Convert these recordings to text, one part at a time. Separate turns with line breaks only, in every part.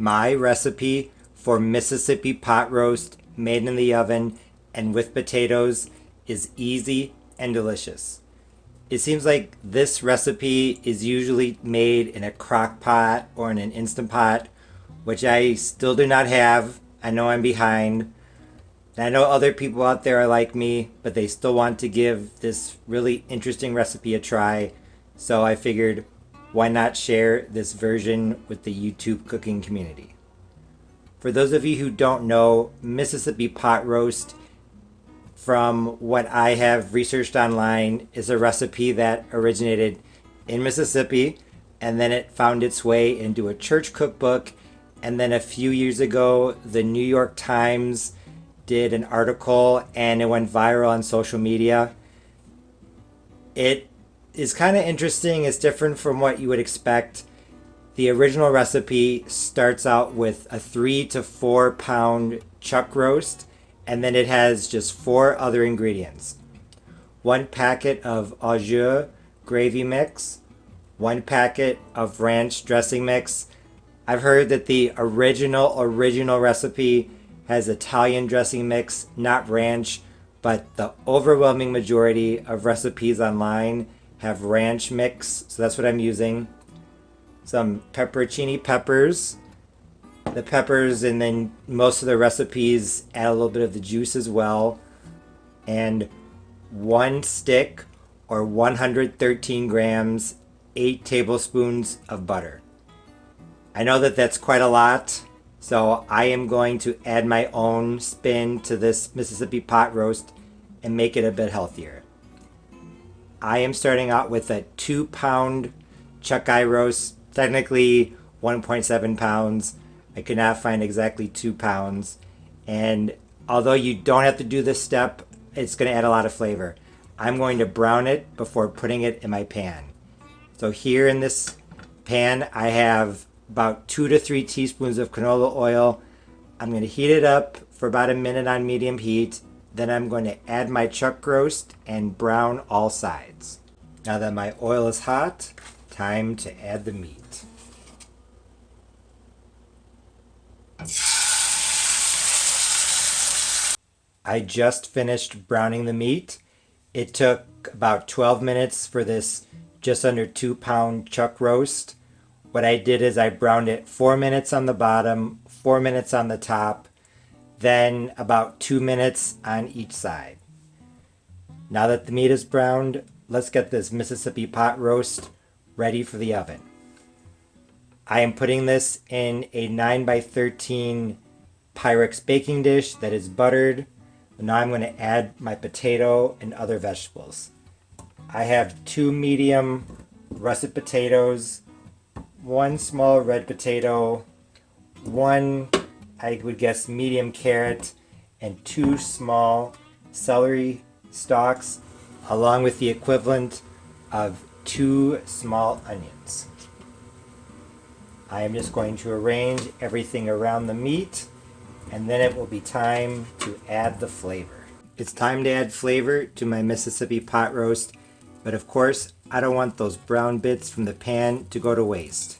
My recipe for Mississippi pot roast made in the oven and with potatoes is easy and delicious. It seems like this recipe is usually made in a crock pot or in an Instant Pot, which I still do not have. I know I'm behind. And I know other people out there are like me, but they still want to give this really interesting recipe a try. So I figured, why not share this version with the YouTube cooking community? For those of you who don't know, Mississippi pot roast, from what I have researched online, is a recipe that originated in Mississippi and then it found its way into a church cookbook. And then a few years ago, the New York Times did an article and it went viral on social media. It is kind of interesting. It's different from what you would expect. The original recipe starts out with a 3 to 4 pound chuck roast, and then it has just 4 other ingredients: 1 packet of au jus gravy mix, 1 packet of ranch dressing mix. I've heard that the original recipe has Italian dressing mix, not ranch, but the overwhelming majority of recipes online have ranch mix, so that's what I'm using. Some pepperoncini peppers. The peppers, and then most of the recipes add a little bit of the juice as well. And 1 stick or 113 grams, 8 tablespoons of butter. I know that that's quite a lot, so I am going to add my own spin to this Mississippi pot roast and make it a bit healthier. I am starting out with a 2 pound chuck eye roast, technically 1.7 pounds. I could not find exactly 2 pounds. And although you don't have to do this step, it's going to add a lot of flavor. I'm going to brown it before putting it in my pan. So here in this pan, I have about 2 to 3 teaspoons of canola oil. I'm going to heat it up for about a minute on medium heat. Then I'm going to add my chuck roast and brown all sides. Now that my oil is hot, time to add the meat. I just finished browning the meat. It took about 12 minutes for this just under 2 pound chuck roast. What I did is I browned it 4 minutes on the bottom, 4 minutes on the top, then about 2 minutes on each side. Now that the meat is browned, let's get this Mississippi pot roast ready for the oven. I am putting this in a 9x13 Pyrex baking dish that is buttered. Now I'm going to add my potato and other vegetables. I have 2 medium russet potatoes, 1 small red potato, 1, I would guess, medium carrot, and 2 small celery stalks, along with the equivalent of 2 small onions. I am just going to arrange everything around the meat, and then it will be time to add the flavor. It's time to add flavor to my Mississippi pot roast, but of course, I don't want those brown bits from the pan to go to waste.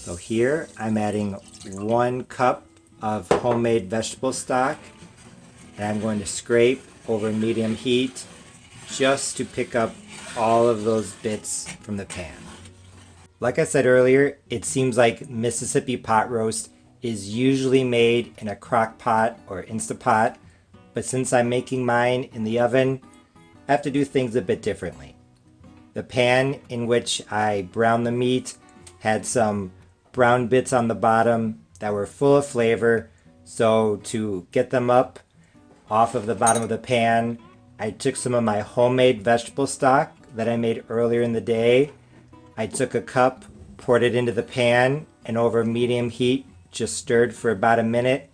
So here, I'm adding 1 cup of homemade vegetable stock, and I'm going to scrape over medium heat just to pick up all of those bits from the pan. Like I said earlier, it seems like Mississippi pot roast is usually made in a crock pot or Instant Pot, but since I'm making mine in the oven, I have to do things a bit differently. The pan in which I browned the meat had some brown bits on the bottom that were full of flavor, so to get them up off of the bottom of the pan, I took some of my homemade vegetable stock that I made earlier in the day. I took a cup, poured it into the pan, and over medium heat just stirred for about a minute.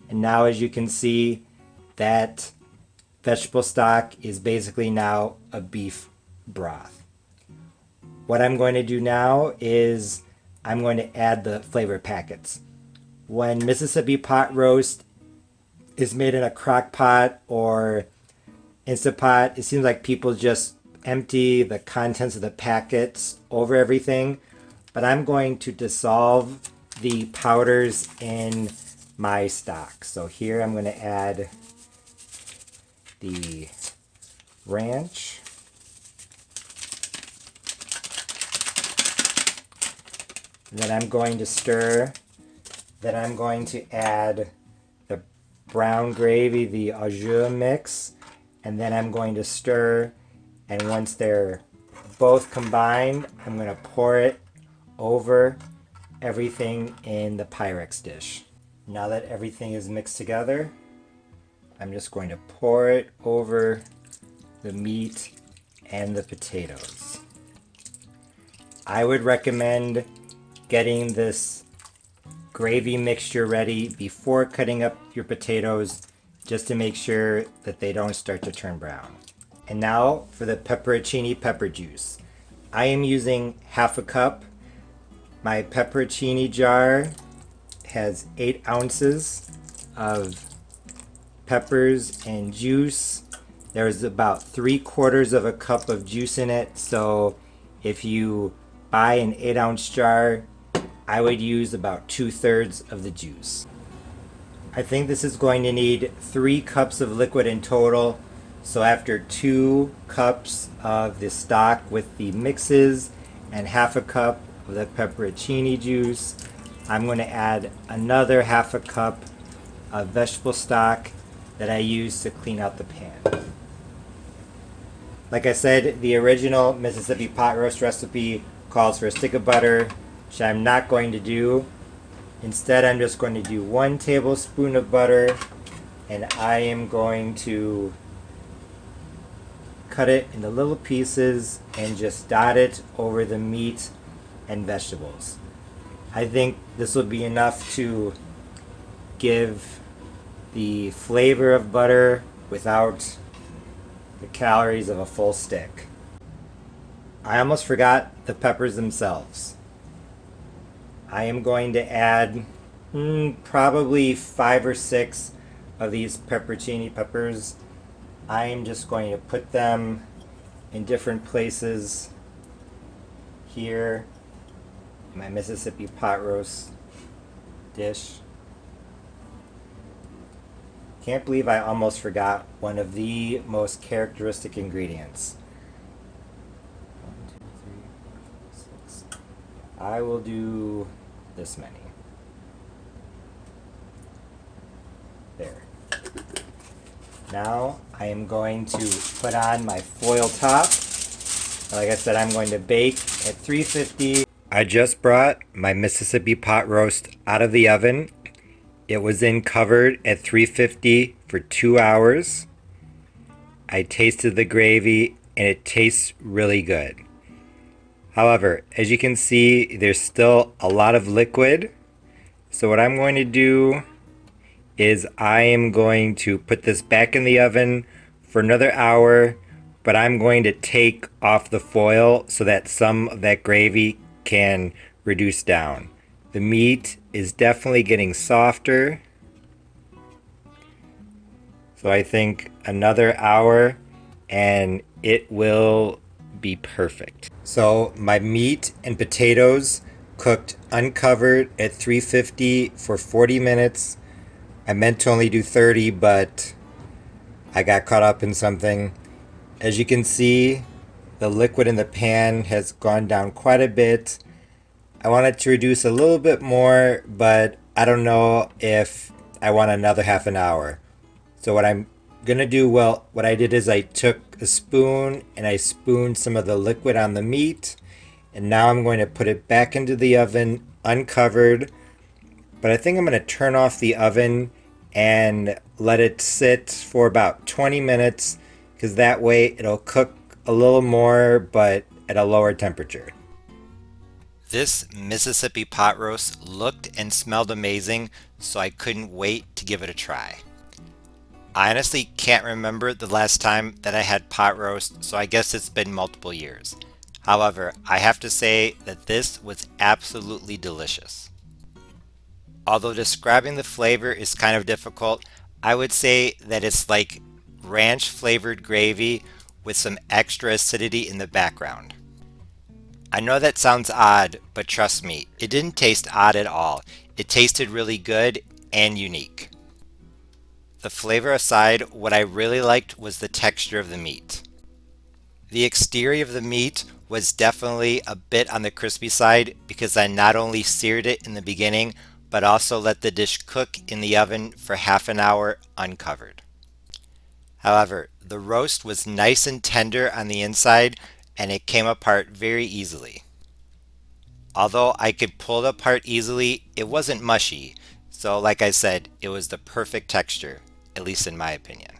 And now, as you can see, that vegetable stock is basically now a beef broth. What I'm going to do now is I'm going to add the flavor packets. When Mississippi pot roast is made in a crock pot or Instant Pot, it seems like people just empty the contents of the packets over everything. But I'm going to dissolve the powders in my stock. So here I'm going to add the ranch. Then I'm going to stir. Then I'm going to add the brown gravy, the au jus mix, and then I'm going to stir. And once they're both combined, I'm going to pour it over everything in the Pyrex dish. Now that everything is mixed together, I'm just going to pour it over the meat and the potatoes. I would recommend getting this gravy mixture ready before cutting up your potatoes, just to make sure that they don't start to turn brown. And now for the pepperoncini pepper juice. I am using half a cup. My pepperoncini jar has 8 ounces of peppers and juice. There's about 3/4 of a cup of juice in it, so if you buy an 8-ounce jar, I would use about 2/3 of the juice. I think this is going to need 3 cups of liquid in total. So after 2 cups of the stock with the mixes and half a cup of the pepperoncini juice, I'm going to add another half a cup of vegetable stock that I use to clean out the pan. Like I said, the original Mississippi pot roast recipe calls for a stick of butter, which I'm not going to do. Instead, I'm just going to do 1 tablespoon of butter, and I am going to cut it into little pieces and just dot it over the meat and vegetables. I think this will be enough to give the flavor of butter without the calories of a full stick. I almost forgot the peppers themselves. I am going to add probably 5 or 6 of these pepperoncini peppers. I am just going to put them in different places here in my Mississippi pot roast dish. Can't believe I almost forgot one of the most characteristic ingredients. 1, 2, 3, 4, 5, 6. I will do this many. There. Now I am going to put on my foil top. Like I said, I'm going to bake at 350. I just brought my Mississippi pot roast out of the oven. It was in covered at 350 for 2 hours. I tasted the gravy and it tastes really good. However, as you can see, there's still a lot of liquid. So what I'm going to do is I am going to put this back in the oven for another hour, but I'm going to take off the foil so that some of that gravy can reduce down. The meat is definitely getting softer. So I think another hour and it will be perfect. So my meat and potatoes cooked uncovered at 350 for 40 minutes. I meant to only do 30, but I got caught up in something. As you can see, the liquid in the pan has gone down quite a bit. I wanted to reduce a little bit more, but I don't know if I want another half an hour. So what I'm gonna do, what I did is I took a spoon and I spooned some of the liquid on the meat, and now I'm going to put it back into the oven uncovered. But I think I'm gonna turn off the oven and let it sit for about 20 minutes, because that way it'll cook a little more but at a lower temperature. This Mississippi pot roast looked and smelled amazing, so I couldn't wait to give it a try. I honestly can't remember the last time that I had pot roast, so I guess it's been multiple years. However, I have to say that this was absolutely delicious. Although describing the flavor is kind of difficult, I would say that it's like ranch flavored gravy with some extra acidity in the background. I know that sounds odd, but trust me, it didn't taste odd at all. It tasted really good and unique. The flavor aside, what I really liked was the texture of the meat. The exterior of the meat was definitely a bit on the crispy side because I not only seared it in the beginning, but also let the dish cook in the oven for half an hour uncovered. However, the roast was nice and tender on the inside and it came apart very easily. Although I could pull it apart easily, it wasn't mushy. So, like I said, it was the perfect texture, at least in my opinion.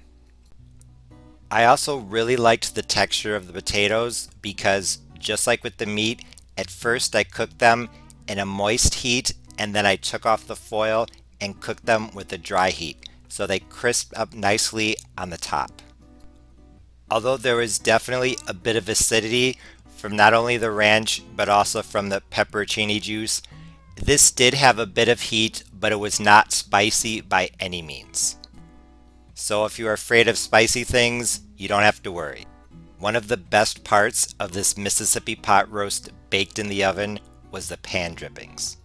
I also really liked the texture of the potatoes because, just like with the meat, at first I cooked them in a moist heat and then I took off the foil and cooked them with a dry heat so they crisped up nicely on the top. Although there was definitely a bit of acidity from not only the ranch but also from the pepperoncini juice, this did have a bit of heat, but it was not spicy by any means. So if you're afraid of spicy things, you don't have to worry. One of the best parts of this Mississippi pot roast baked in the oven was the pan drippings.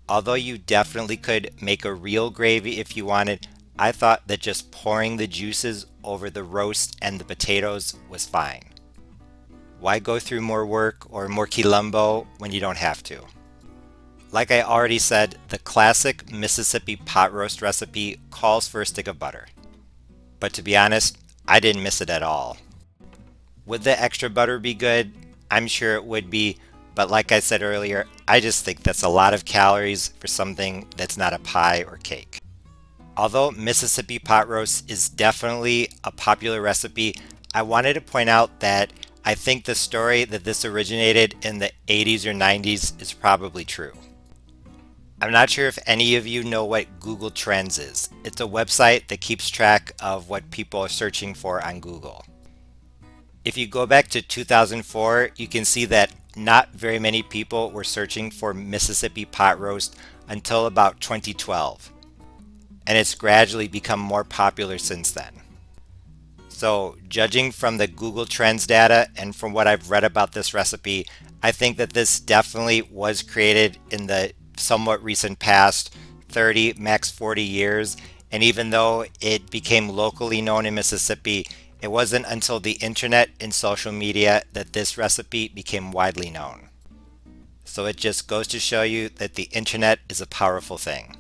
Although you definitely could make a real gravy if you wanted, I thought that just pouring the juices over the roast and the potatoes was fine. Why go through more work or more quilombo when you don't have to? Like I already said, the classic Mississippi pot roast recipe calls for a stick of butter. But to be honest, I didn't miss it at all. Would the extra butter be good? I'm sure it would be, but like I said earlier, I just think that's a lot of calories for something that's not a pie or cake. Although Mississippi pot roast is definitely a popular recipe, I wanted to point out that I think the story that this originated in the 80s or 90s is probably true. I'm not sure if any of you know what Google Trends is. It's a website that keeps track of what people are searching for on Google. If you go back to 2004, you can see that not very many people were searching for Mississippi pot roast until about 2012. And it's gradually become more popular since then. So, judging from the Google Trends data and from what I've read about this recipe, I think that this definitely was created in the somewhat recent past, 30, max 40 years. And even though it became locally known in Mississippi, it wasn't until the internet and social media that this recipe became widely known. So it just goes to show you that the internet is a powerful thing.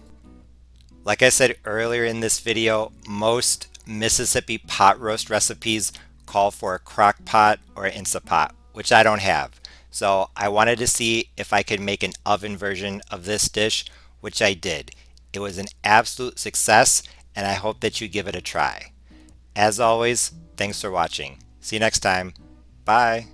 Like I said earlier in this video, most Mississippi pot roast recipes call for a crock pot or an Instant Pot, which I don't have. So I wanted to see if I could make an oven version of this dish, which I did. It was an absolute success, and I hope that you give it a try. As always, thanks for watching. See you next time. Bye.